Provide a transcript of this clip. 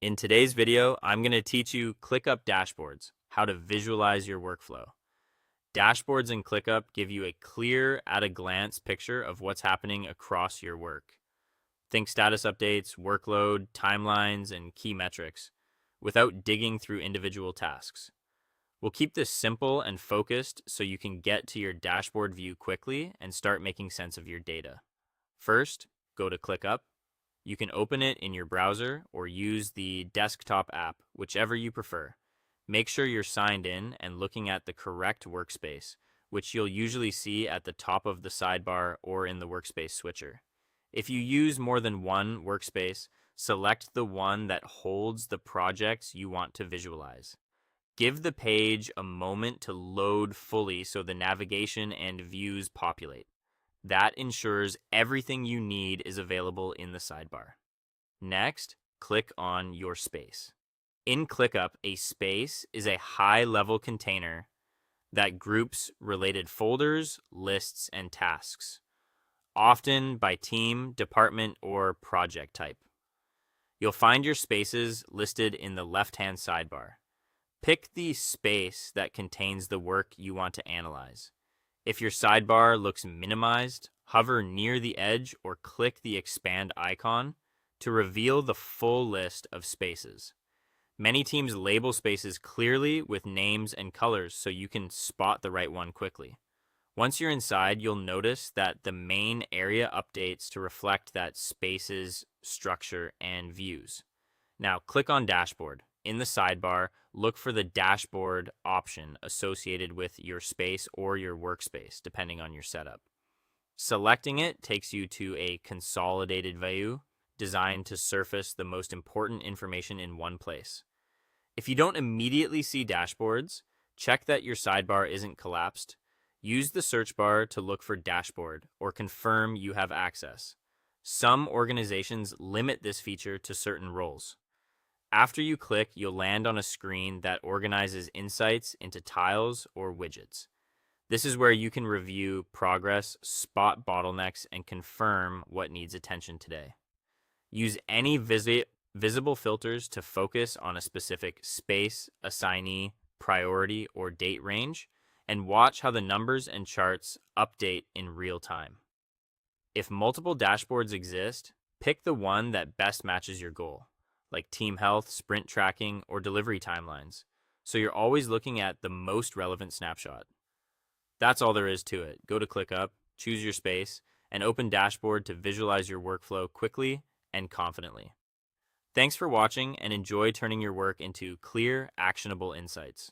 In today's video, I'm going to teach you ClickUp Dashboards, how to visualize your workflow. Dashboards in ClickUp give you a clear, at-a-glance picture of what's happening across your work. Think status updates, workload, timelines, and key metrics, without digging through individual tasks. We'll keep this simple and focused so you can get to your dashboard view quickly and start making sense of your data. First, go to ClickUp. You can open it in your browser or use the desktop app, whichever you prefer. Make sure you're signed in and looking at the correct workspace, which you'll usually see at the top of the sidebar or in the workspace switcher. If you use more than one workspace, select the one that holds the projects you want to visualize. Give the page a moment to load fully so the navigation and views populate. That ensures everything you need is available in the sidebar. Next, click on your space. In ClickUp, a space is a high-level container that groups related folders, lists, and tasks, often by team, department, or project type. You'll find your spaces listed in the left-hand sidebar. Pick the space that contains the work you want to analyze. If your sidebar looks minimized, hover near the edge or click the expand icon to reveal the full list of spaces. Many teams label spaces clearly with names and colors so you can spot the right one quickly. Once you're inside, you'll notice that the main area updates to reflect that space's structure and views. Now click on Dashboard. In the sidebar, look for the dashboard option associated with your space or your workspace, depending on your setup. Selecting it takes you to a consolidated view designed to surface the most important information in one place. If you don't immediately see dashboards, check that your sidebar isn't collapsed. Use the search bar to look for dashboard or confirm you have access. Some organizations limit this feature to certain roles. After you click, you'll land on a screen that organizes insights into tiles or widgets. This is where you can review progress, spot bottlenecks, and confirm what needs attention today. Use any visible filters to focus on a specific space, assignee, priority, or date range, and watch how the numbers and charts update in real time. If multiple dashboards exist, pick the one that best matches your goal, like team health, sprint tracking, or delivery timelines, so you're always looking at the most relevant snapshot. That's all there is to it. Go to ClickUp, choose your space, and open Dashboard to visualize your workflow quickly and confidently. Thanks for watching and enjoy turning your work into clear, actionable insights.